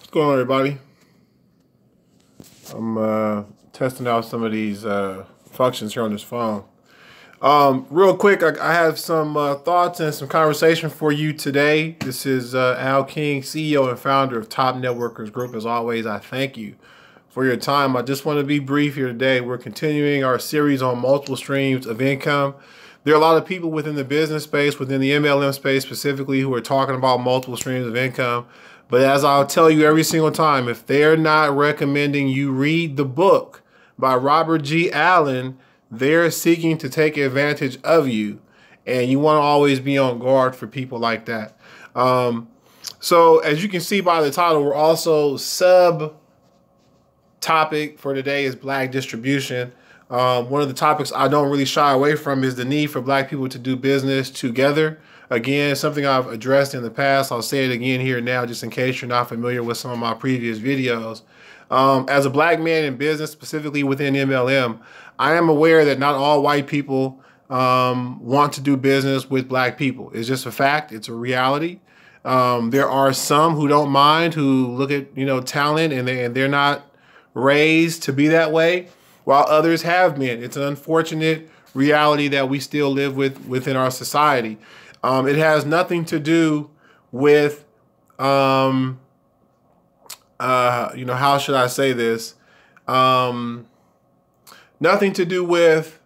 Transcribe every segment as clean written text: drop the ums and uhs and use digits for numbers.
What's going on, everybody? I'm testing out some of these functions here on this phone. Real quick, I have some thoughts and some conversation for you today. This is Al King, CEO and founder of Top Networkers Group. As always, I thank you for your time. I just want to be brief here today. We're continuing our series on multiple streams of income. There are a lot of people within the business space, within the MLM space specifically, who are talking about multiple streams of income. But as I'll tell you every single time, if they're not recommending you read the book by Robert G. Allen, they're seeking to take advantage of you. And you want to always be on guard for people like that. So as you can see by the title, we're also topic for today is Black distribution. One of the topics I don't really shy away from is the need for Black people to do business together. Again, something I've addressed in the past. I'll say it again here now, just in case you're not familiar with some of my previous videos. As a Black man in business, specifically within MLM, I am aware that not all white people want to do business with Black people. It's just a fact. It's a reality. There are some who don't mind, who look at talent and they're not raised to be that way, while others have been. It's an unfortunate reality that we still live within our society. It has nothing to do with, how should I say this? Nothing to do with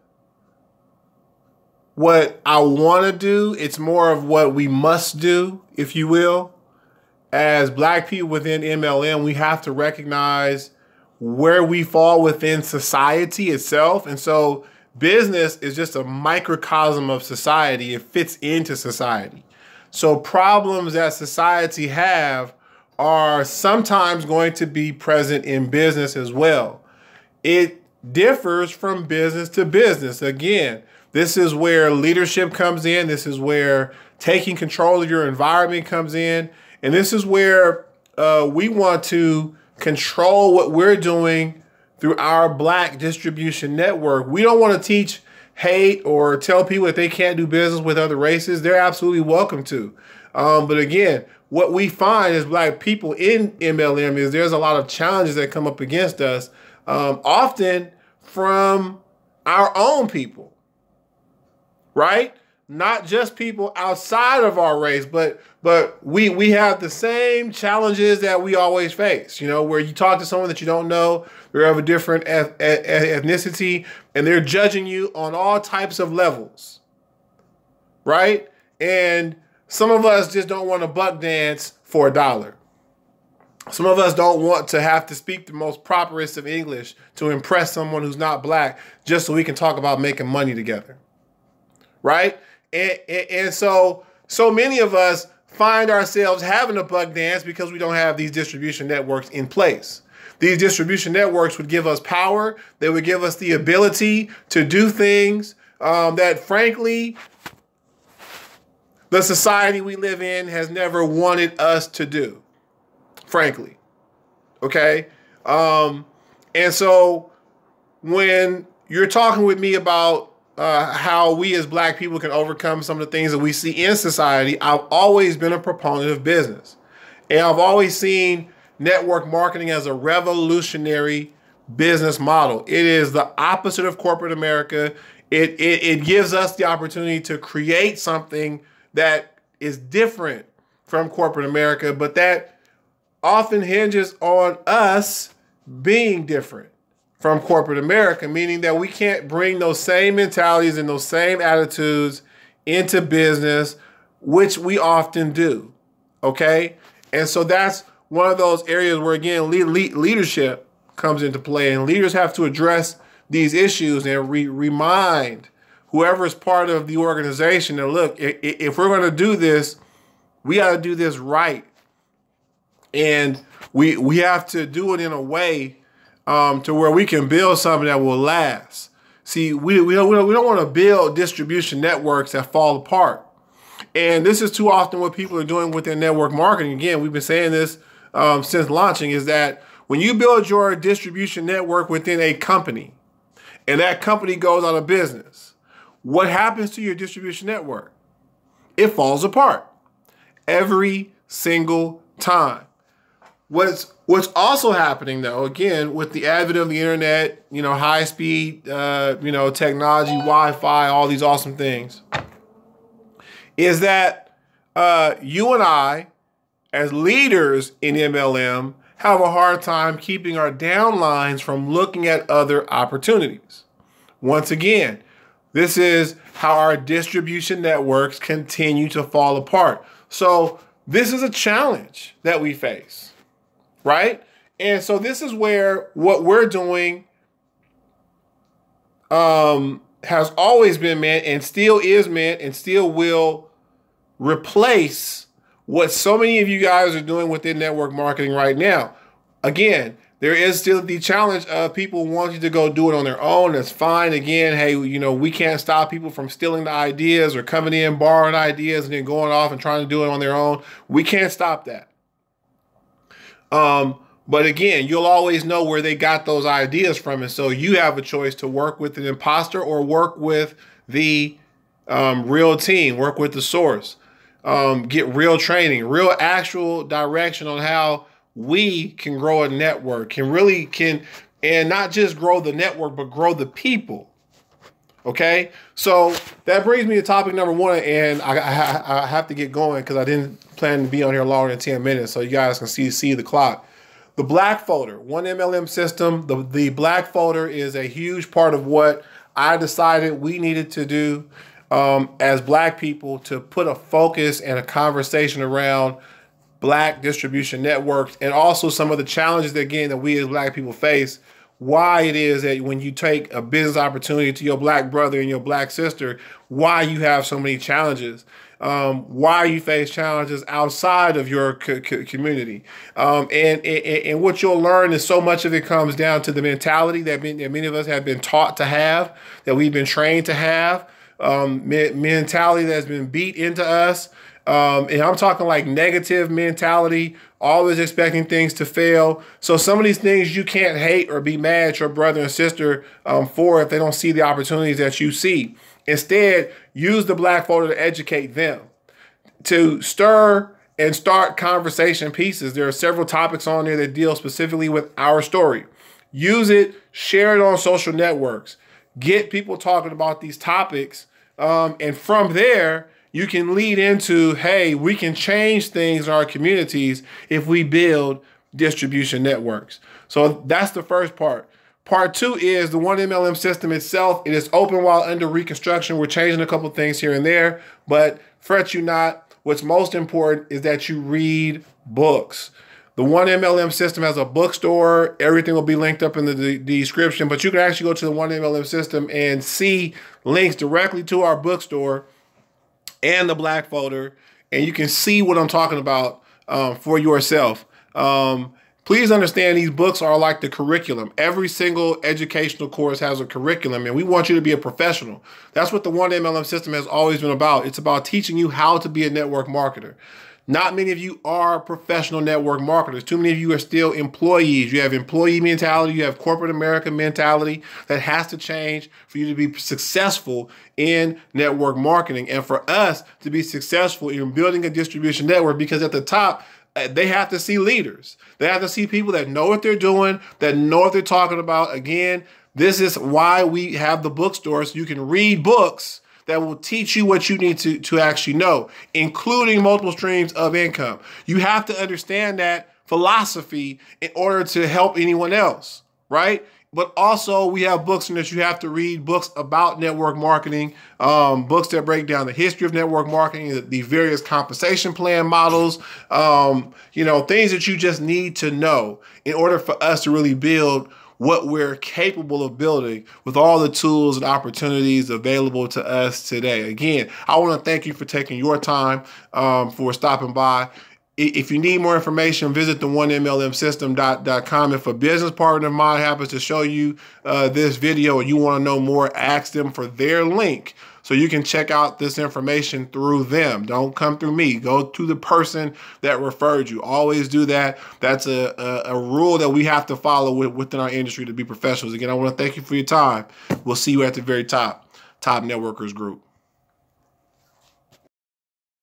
what I want to do. It's more of what we must do, if you will. As Black people within MLM, we have to recognize where we fall within society itself. And so business is just a microcosm of society. It fits into society. So problems that society have are sometimes going to be present in business as well. It differs from business to business. Again, this is where leadership comes in. This is where taking control of your environment comes in. And this is where we want to control what we're doing through our Black distribution network. We don't want to teach hate or tell people that they can't do business with other races. They're absolutely welcome to. But again, what we find as Black people in MLM is there's a lot of challenges that come up against us, often from our own people, right? Not just people outside of our race, but we have the same challenges that we always face, where you talk to someone that you don't know, they're of a different ethnicity, and they're judging you on all types of levels, right? And some of us just don't want to buck dance for $1. Some of us don't want to have to speak the most properest of English to impress someone who's not Black just so we can talk about making money together, right? And so many of us find ourselves having a buck dance because we don't have these distribution networks in place. These distribution networks would give us power. They would give us the ability to do things that, frankly, the society we live in has never wanted us to do, frankly. Okay? And so when you're talking with me about how we as Black people can overcome some of the things that we see in society, I've always been a proponent of business. And I've always seen network marketing as a revolutionary business model. It is the opposite of corporate America. It gives us the opportunity to create something that is different from corporate America, but that often hinges on us being different from corporate America, meaning that we can't bring those same mentalities and those same attitudes into business, which we often do, okay? And so that's one of those areas where, again, leadership comes into play, and leaders have to address these issues and remind whoever is part of the organization that, look, if we're going to do this, we got to do this right. And we have to do it in a way to where we can build something that will last. See, we don't want to build distribution networks that fall apart. And this is too often what people are doing with their network marketing. Again, we've been saying this since launching, is that when you build your distribution network within a company and that company goes out of business, what happens to your distribution network? It falls apart every single time. What's also happening though, again, with the advent of the internet, high speed, technology, Wi-Fi, all these awesome things, is that you and I, as leaders in MLM, have a hard time keeping our downlines from looking at other opportunities. Once again, this is how our distribution networks continue to fall apart. So this is a challenge that we face. Right? And so this is where what we're doing has always been meant and still is meant and still will replace what so many of you guys are doing within network marketing right now. Again, there is still the challenge of people wanting to go do it on their own. That's fine. Again, hey, we can't stop people from stealing the ideas or coming in, borrowing ideas and then going off and trying to do it on their own. We can't stop that. But again, you'll always know where they got those ideas from. And so you have a choice to work with an imposter or work with the real team, work with the source, get real training, real actual direction on how we can grow a network, and not just grow the network, but grow the people. Okay, so that brings me to topic number one, and I have to get going because I didn't plan to be on here longer than 10 minutes, so you guys can see the clock. The black folder, one MLM system. The black folder is a huge part of what I decided we needed to do as black people to put a focus and a conversation around black distribution networks, and also some of the challenges that we as black people face. Why it is that when you take a business opportunity to your black brother and your black sister, why you have so many challenges, why you face challenges outside of your community. And what you'll learn is so much of it comes down to the mentality that many of us have been taught to have, that we've been trained to have, mentality that's been beat into us. And I'm talking like negative mentality, always expecting things to fail. So some of these things you can't hate or be mad at your brother and sister for if they don't see the opportunities that you see. Instead, use the black folder to educate them, to stir and start conversation pieces. There are several topics on there that deal specifically with our story. Use it, share it on social networks, get people talking about these topics. And from there, you can lead into, hey, we can change things in our communities if we build distribution networks. So that's the first part. Part two is the one MLM system itself. It is open while under reconstruction. We're changing a couple things here and there, but fret you not. What's most important is that you read books. The one MLM system has a bookstore. Everything will be linked up in the description, but you can actually go to the one MLM system and see links directly to our bookstore and the black folder, and you can see what I'm talking about for yourself. Please understand these books are like the curriculum. Every single educational course has a curriculum, and we want you to be a professional. That's what the one MLM system has always been about. It's about teaching you how to be a network marketer. Not many of you are professional network marketers. Too many of you are still employees. You have employee mentality. You have corporate America mentality that has to change for you to be successful in network marketing. And for us to be successful in building a distribution network, because at the top, they have to see leaders. They have to see people that know what they're doing, that know what they're talking about. Again, this is why we have the bookstore, so you can read books that will teach you what you need to actually know, including multiple streams of income. You have to understand that philosophy in order to help anyone else, right? But also we have books in that you have to read, books about network marketing, books that break down the history of network marketing, the various compensation plan models, things that you just need to know in order for us to really build what we're capable of building with all the tools and opportunities available to us today. Again, I want to thank you for taking your time, for stopping by. If you need more information, visit the onemlmsystem.com. If a business partner of mine happens to show you this video and you want to know more, ask them for their link so you can check out this information through them. Don't come through me. Go to the person that referred you. Always do that. That's a rule that we have to follow within our industry to be professionals. Again, I want to thank you for your time. We'll see you at the very top. Top Networkers Group.